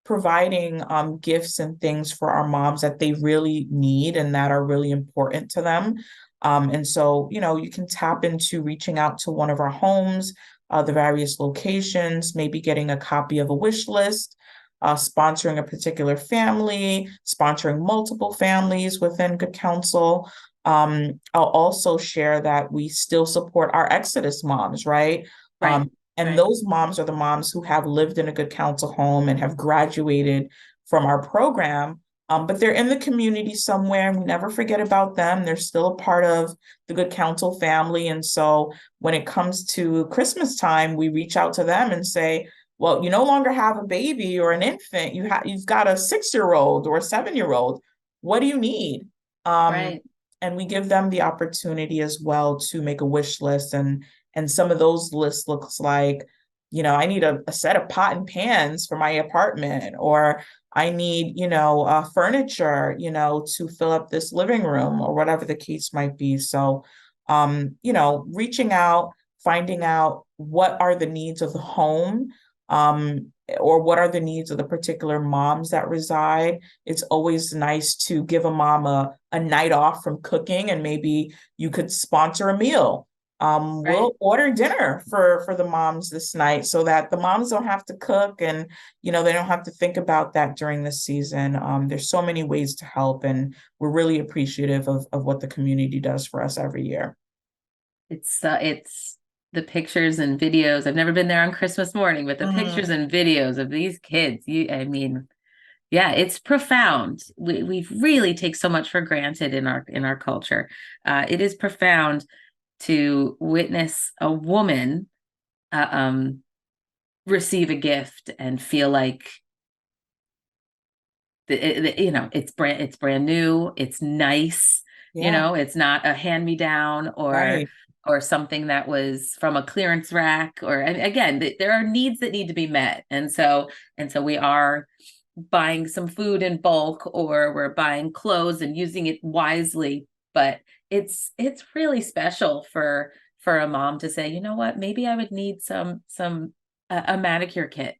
providing gifts and things for our moms that they really need and that are really important to them. And so, you can tap into reaching out to one of our homes, the various locations, maybe getting a copy of a wish list, sponsoring a particular family, sponsoring multiple families within Good Counsel. I'll also share that we still support our Exodus moms, right? Right. And Right. those moms are the moms who have lived in a Good Counsel home and have graduated from our program. But they're in the community somewhere, and we never forget about them. They're still a part of the Good Counsel family. And so when it comes to Christmas time, we reach out to them and say, well, you no longer have a baby or an infant. You've got a 6-year old or a 7-year old. What do you need? Um, Right. and we give them the opportunity as well to make a wish list, and some of those lists looks like, I need a set of pot and pans for my apartment, or I need, furniture, to fill up this living room, or whatever the case might be. So, reaching out, finding out what are the needs of the home, or what are the needs of the particular moms that reside. It's always nice to give a mom a night off from cooking, and maybe you could sponsor a meal. Right. We'll order dinner for the moms this night so that the moms don't have to cook, and they don't have to think about that during this season. There's so many ways to help, and we're really appreciative of what the community does for us every year. It's the pictures and videos. I've never been there on Christmas morning, but the pictures Mhm. and videos of these kids, I mean, yeah, it's profound. We really take so much for granted in our culture. It is profound to witness a woman uh, um, receive a gift and feel like it's brand new, it's nice, Yeah, it's not a hand me down or right. or something that was from a clearance rack, or, and again, there are needs that need to be met. And so we are buying some food in bulk, or we're buying clothes and using it wisely. But it's really special for a mom to say, you know what, maybe I would need some a manicure kit,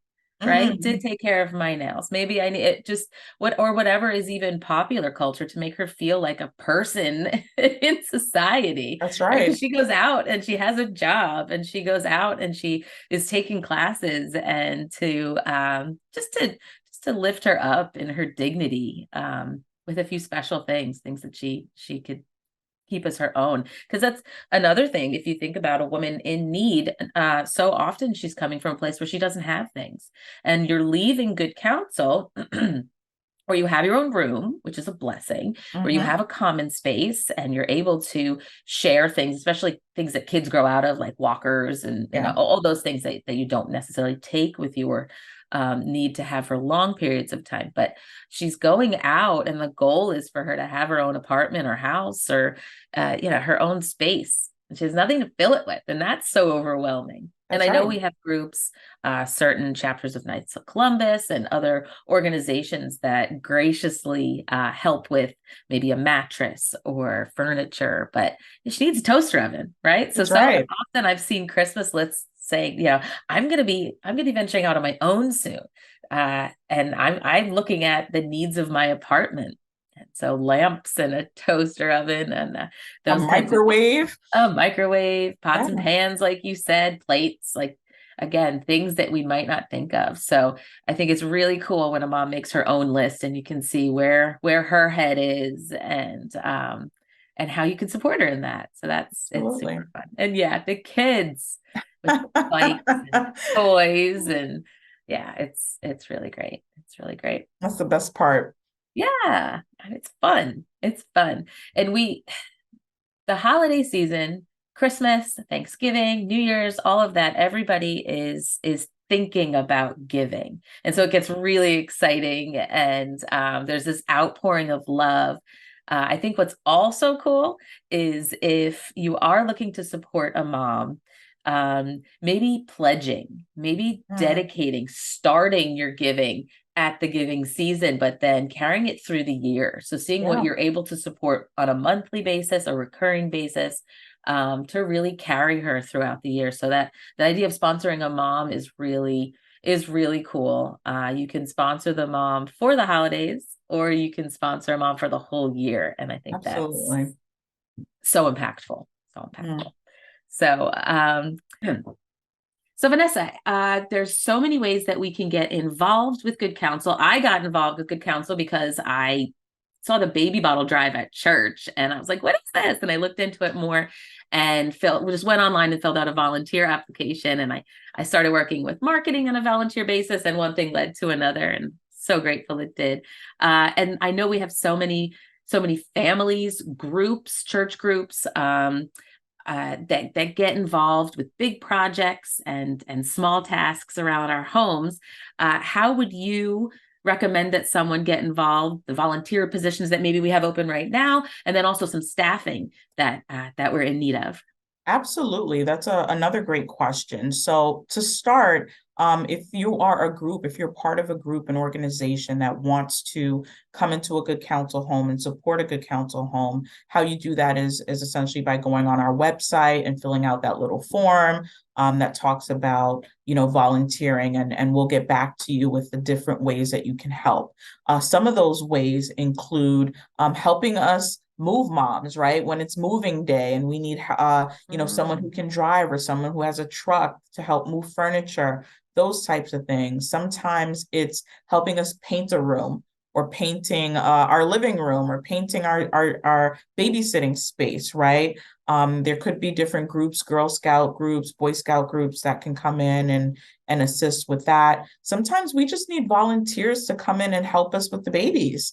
right, to Mhm. take care of my nails. Maybe I need it, just what, or whatever is even popular culture, to make her feel like a person in society, That's right? Because right. she goes out and she has a job, and she goes out and she is taking classes, and to just to lift her up in her dignity, with a few special things that she could keep as her own. Because that's another thing. If you think about a woman in need, so often she's coming from a place where she doesn't have things, and you're leaving Good Counsel. Or you have your own room, which is a blessing, where you Hmm. have a common space and you're able to share things, especially things that kids grow out of, like walkers and Yeah, all those things that you don't necessarily take with you, or need to have for long periods of time. But she's going out, and the goal is for her to have her own apartment or house, or her own space. And she has nothing to fill it with, and that's so overwhelming. And that's I know right. we have groups, certain chapters of Knights of Columbus and other organizations that graciously help with maybe a mattress or furniture, but she needs a toaster oven, right? So That's right. often I've seen Christmas lists saying, I'm going to be venturing out on my own soon, and I'm looking at the needs of my apartment. And so lamps and a toaster oven and A those kinds of things, microwave. a microwave, pots and Yeah, pans, like you said, plates, like, again, things that we might not think of. So I think it's really cool when a mom makes her own list, and you can see where her head is, and how you can support her in that. So it's absolutely. super fun. And yeah, the kids with the bikes and toys, and yeah, it's really great. It's really great. That's the best part. Yeah, and it's fun. It's fun. And the holiday season, Christmas, Thanksgiving, New Year's, all of that, everybody is thinking about giving. And so it gets really exciting, and there's this outpouring of love. I think what's also cool is, if you are looking to support a mom, maybe pledging, maybe Mm, dedicating, starting your giving at the giving season, but then carrying it through the year. So seeing what yeah, you're able to support on a monthly basis, a recurring basis, to really carry her throughout the year. So that the idea of sponsoring a mom is really cool. You can sponsor the mom for the holidays, or you can sponsor a mom for the whole year. And I think that's absolutely. so impactful. So Mm, impactful. So so Vanessa, there's so many ways that we can get involved with Good Counsel. I got involved with Good Counsel because I saw the baby bottle drive at church, and I was like, what is this? And I looked into it more, and just went online and filled out a volunteer application. And I started working with marketing on a volunteer basis, and one thing led to another, and so grateful it did. And I know we have so many families, groups, church groups, that get involved with big projects and small tasks around our homes. How would you recommend that someone get involved? The volunteer positions that maybe we have open right now, and then also some staffing that we're in need of. absolutely. That's another great question. So to start, if you are a group, if you're part of a group, an organization that wants to come into a Good Counsel home and support a Good Counsel home, how you do that is essentially by going on our website and filling out that little form that talks about, volunteering, and we'll get back to you with the different ways that you can help. Some of those ways include helping us move moms, right? When it's moving day and we need someone who Mm. can drive, or someone who has a truck to help move furniture, those types of things. Sometimes it's helping us paint a room, or painting our living room, or painting our babysitting space, right? There could be different groups, Girl Scout groups, Boy Scout groups, that can come in and assist with that. Sometimes we just need volunteers to come in and help us with the babies.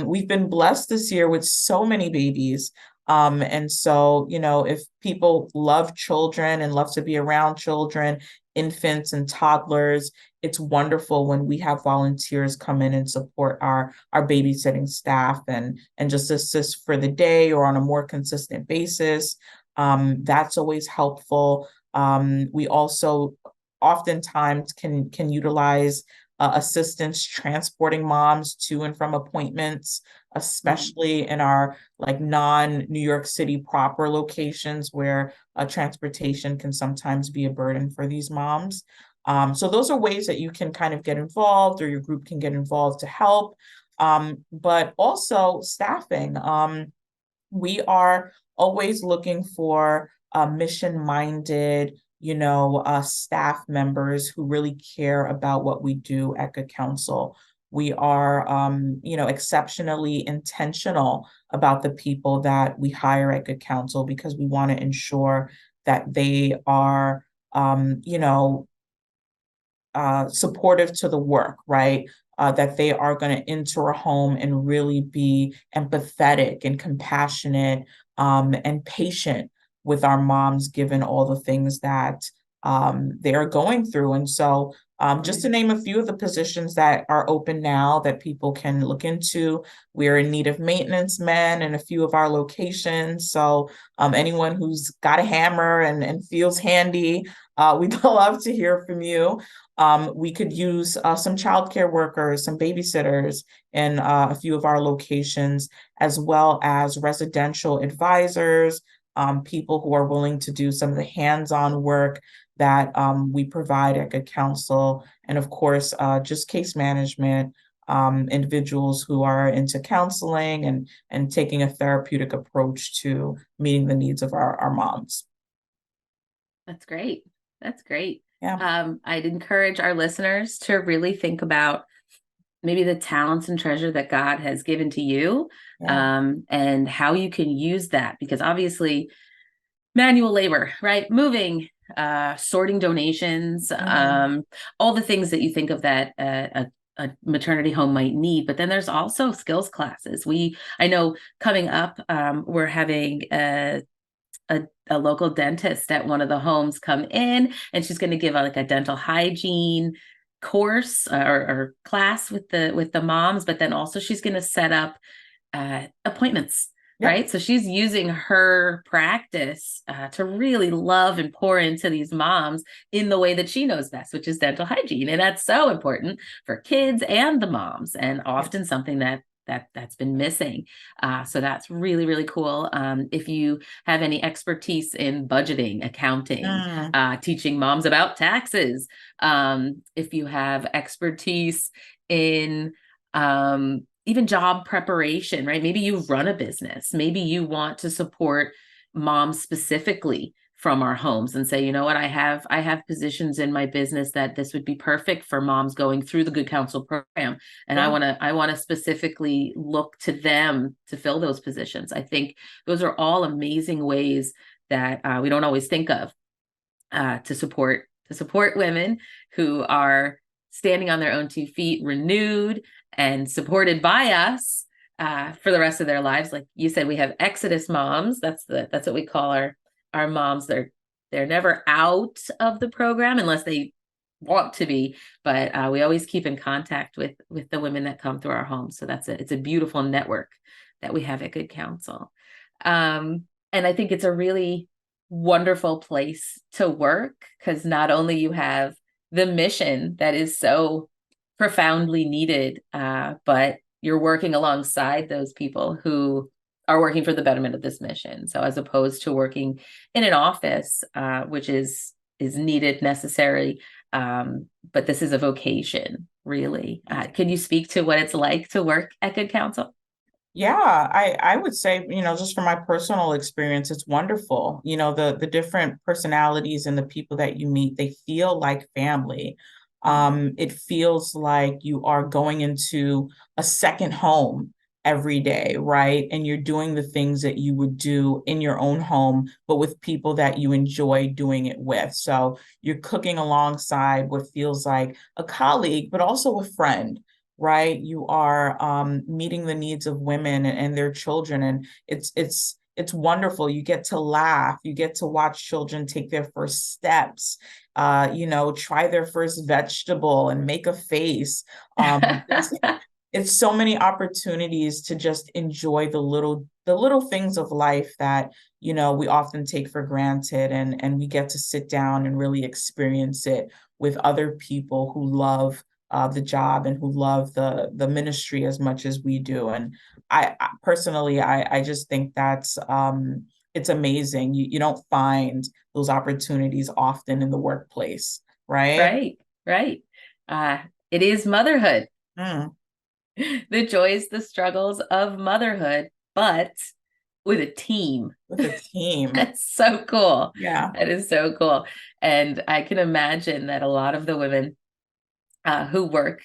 We've been blessed this year with so many babies. And so, if people love children and love to be around children, infants and toddlers, it's wonderful when we have volunteers come in and support our babysitting staff, and just assist for the day or on a more consistent basis. That's always helpful. We also oftentimes can utilize assistance transporting moms to and from appointments, especially in our like non-New York City proper locations where transportation can sometimes be a burden for these moms. So those are ways that you can kind of get involved or your group can get involved to help. But also staffing. We are always looking for mission-minded, staff members who really care about what we do at Good Counsel. We are, exceptionally intentional about the people that we hire at Good Counsel because we want to ensure that they are, supportive to the work, right? That they are going to enter a home and really be empathetic and compassionate and patient with our moms, given all the things that they are going through. And so, just to name a few of the positions that are open now that people can look into, we're in need of maintenance men in a few of our locations. So, anyone who's got a hammer and feels handy, we'd love to hear from you. We could use some childcare workers, some babysitters in a few of our locations, as well as residential advisors, people who are willing to do some of the hands-on work that we provide at Good Counsel, and of course, just case management, individuals who are into counseling and taking a therapeutic approach to meeting the needs of our moms. That's great. That's great. Yeah. I'd encourage our listeners to really think about maybe the talents and treasure that God has given to you, Yeah. and how you can use that, because obviously manual labor, right? Moving, sorting donations, Mhm. all the things that you think of that a maternity home might need. But then there's also skills classes. I know coming up, we're having a local dentist at one of the homes come in, and she's going to give like a dental hygiene course, or class with the moms, but then also she's going to set up appointments, Yep. right? So she's using her practice to really love and pour into these moms in the way that she knows best, which is dental hygiene. And that's so important for kids and the moms, and often something that's been missing. So that's really, really cool. If you have any expertise in budgeting, accounting, Mm. teaching moms about taxes, if you have expertise in even job preparation, right? Maybe you run a business. Maybe you want to support moms specifically from our homes and say, you know what, I have positions in my business that this would be perfect for moms going through the Good Counsel program. And Yeah. I want to specifically look to them to fill those positions. I think those are all amazing ways that we don't always think of, to support women who are standing on their own 2 feet, renewed and supported by us for the rest of their lives. Like you said, we have Exodus moms. That's what we call our moms. They're never out of the program unless they want to be, but we always keep in contact with the women that come through our homes. So it's a beautiful network that we have at Good Counsel. And I think it's a really wonderful place to work, because not only you have the mission that is so profoundly needed, but you're working alongside those people who are working for the betterment of this mission. So as opposed to working in an office, which is needed, necessary, but this is a vocation, really. Can you speak to what it's like to work at Good Counsel? Yeah, I would say, just from my personal experience, it's wonderful. The different personalities and the people that you meet, they feel like family. It feels like you are going into a second home every day, right? And you're doing the things that you would do in your own home, but with people that you enjoy doing it with. So you're cooking alongside what feels like a colleague, but also a friend, right? You are meeting the needs of women and their children, and it's wonderful. You get to laugh, you get to watch children take their first steps, try their first vegetable and make a face. It's so many opportunities to just enjoy the little things of life that we often take for granted, and we get to sit down and really experience it with other people who love the job and who love the ministry as much as we do. And personally, I just think that's it's amazing. You don't find those opportunities often in the workplace, right? Right, right. It is motherhood, Mm, the joys, the struggles of motherhood, but with a team. with a team. That's so cool. Yeah. That is so cool. And I can imagine that a lot of the women who work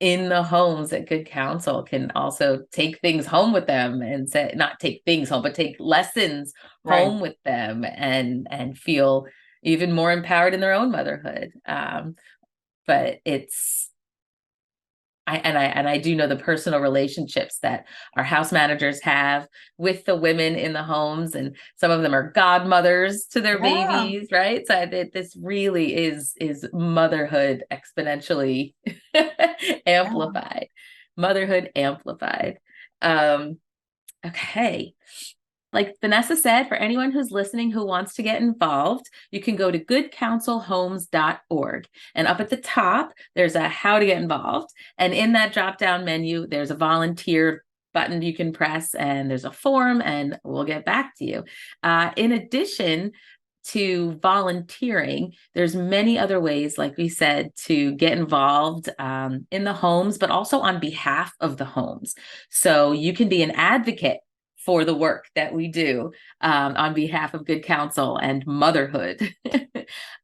in the homes at Good Counsel can also take things home with them, and say, not take things home, but take lessons Right. home with them, and feel even more empowered in their own motherhood. But I do know the personal relationships that our house managers have with the women in the homes, and some of them are godmothers to their Yeah. babies, right? So this really is motherhood exponentially Yeah. amplified. Motherhood amplified. Okay. Like Vanessa said, for anyone who's listening who wants to get involved, you can go to goodcounselhomes.org. And up at the top, there's a how to get involved. And in that drop down menu, there's a volunteer button you can press, and there's a form, and we'll get back to you. In addition to volunteering, there's many other ways, like we said, to get involved in the homes, but also on behalf of the homes. So you can be an advocate for the work that we do on behalf of Good Counsel and motherhood.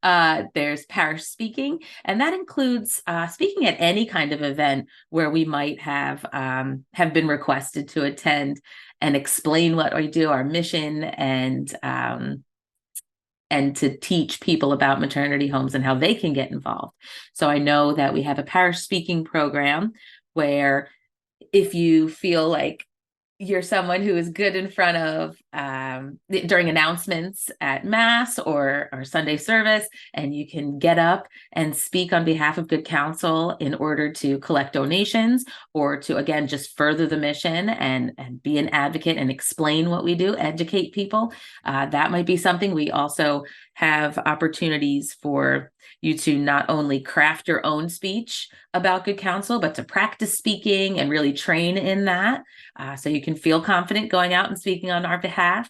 There's parish speaking, and that includes speaking at any kind of event where we might have been requested to attend and explain what we do, our mission, and to teach people about maternity homes and how they can get involved. So I know that we have a parish speaking program where, if you feel like you're someone who is good in front of during announcements at Mass or Sunday service, and you can get up and speak on behalf of Good Counsel in order to collect donations, or to, again, just further the mission and be an advocate and explain what we do, educate people. That might be something. We also have opportunities for you to not only craft your own speech about Good Counsel, but to practice speaking and really train in that. So you can feel confident going out and speaking on our behalf.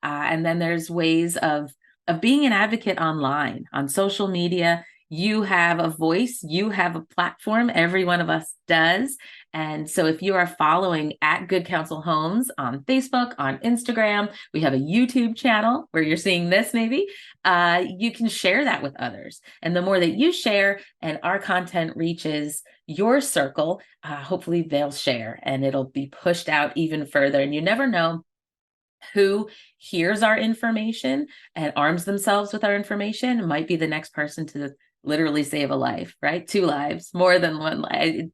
And then there's ways of being an advocate online, on social media. You have a voice, you have a platform, every one of us does. And so if you are following at Good Counsel Homes on Facebook, on Instagram, we have a YouTube channel where you're seeing this maybe, you can share that with others. And the more that you share and our content reaches your circle, hopefully they'll share and it'll be pushed out even further. And you never know who hears our information and arms themselves with our information. It might be the next person to literally save a life, right? 2 lives, more than 1 life,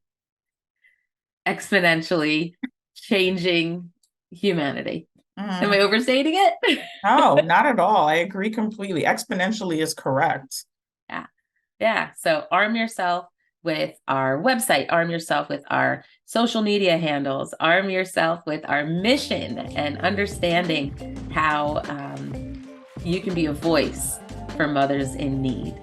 exponentially changing humanity. Am I overstating it? No, not at all. I agree completely. Exponentially is correct. Yeah. So arm yourself with our website, arm yourself with our social media handles, arm yourself with our mission, and understanding how you can be a voice for mothers in need.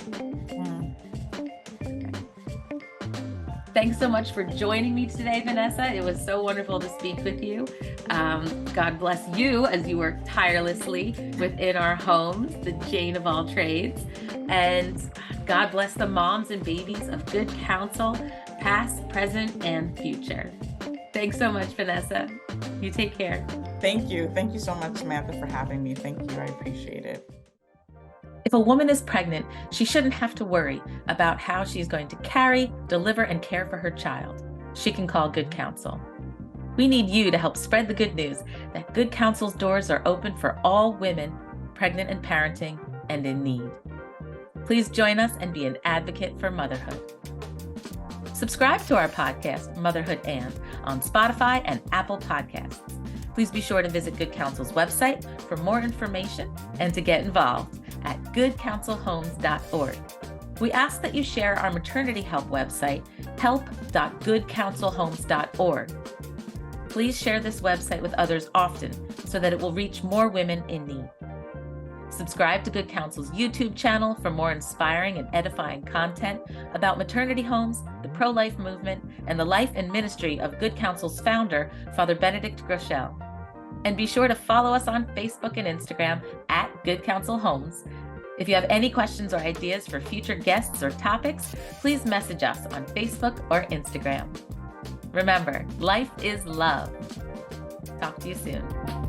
Thanks so much for joining me today, Vanessa. It was so wonderful to speak with you. God bless you as you work tirelessly within our homes, the Jane of all trades. And God bless the moms and babies of Good Counsel, past, present, and future. Thanks so much, Vanessa. You take care. Thank you. Thank you so much, Samantha, for having me. Thank you. I appreciate it. If a woman is pregnant, she shouldn't have to worry about how she's going to carry, deliver, and care for her child. She can call Good Counsel. We need you to help spread the good news that Good Counsel's doors are open for all women pregnant and parenting and in need. Please join us and be an advocate for motherhood. Subscribe to our podcast, Motherhood and, on Spotify and Apple Podcasts. Please be sure to visit Good Counsel's website for more information and to get involved at goodcounselhomes.org. We ask that you share our maternity help website, help.goodcounselhomes.org. Please share this website with others often so that it will reach more women in need. Subscribe to Good Counsel's YouTube channel for more inspiring and edifying content about maternity homes, the pro-life movement, and the life and ministry of Good Counsel's founder, Father Benedict Groeschel. And be sure to follow us on Facebook and Instagram at Good Counsel Homes. If you have any questions or ideas for future guests or topics, please message us on Facebook or Instagram. Remember, life is love. Talk to you soon.